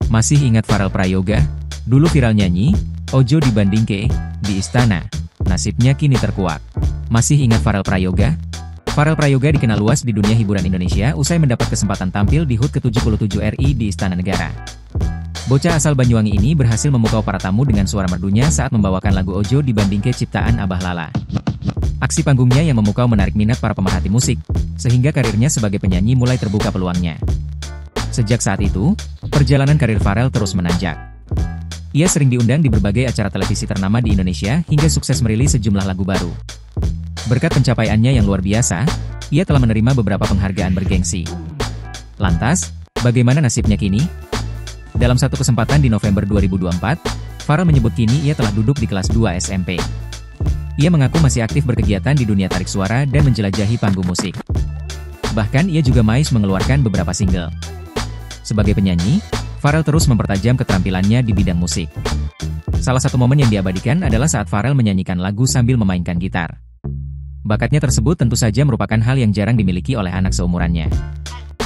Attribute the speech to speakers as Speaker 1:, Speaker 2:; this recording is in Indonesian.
Speaker 1: Masih ingat Farel Prayoga? Dulu viral nyanyi, Ojo dibandingke, di istana. Nasibnya kini terkuak. Masih ingat Farel Prayoga? Farel Prayoga dikenal luas di dunia hiburan Indonesia usai mendapat kesempatan tampil di HUT ke-77 RI di Istana Negara. Bocah asal Banyuwangi ini berhasil memukau para tamu dengan suara merdunya saat membawakan lagu Ojo dibandingke ciptaan Abah Lala. Aksi panggungnya yang memukau menarik minat para pemerhati musik, sehingga karirnya sebagai penyanyi mulai terbuka peluangnya. Sejak saat itu, perjalanan karir Farel terus menanjak. Ia sering diundang di berbagai acara televisi ternama di Indonesia hingga sukses merilis sejumlah lagu baru. Berkat pencapaiannya yang luar biasa, ia telah menerima beberapa penghargaan bergengsi. Lantas, bagaimana nasibnya kini? Dalam satu kesempatan di November 2024, Farel menyebut kini ia telah duduk di kelas 2 SMP. Ia mengaku masih aktif berkegiatan di dunia tarik suara dan menjelajahi panggung musik. Bahkan ia juga mais mengeluarkan beberapa single. Sebagai penyanyi, Farel terus mempertajam keterampilannya di bidang musik. Salah satu momen yang diabadikan adalah saat Farel menyanyikan lagu sambil memainkan gitar. Bakatnya tersebut tentu saja merupakan hal yang jarang dimiliki oleh anak seumurannya.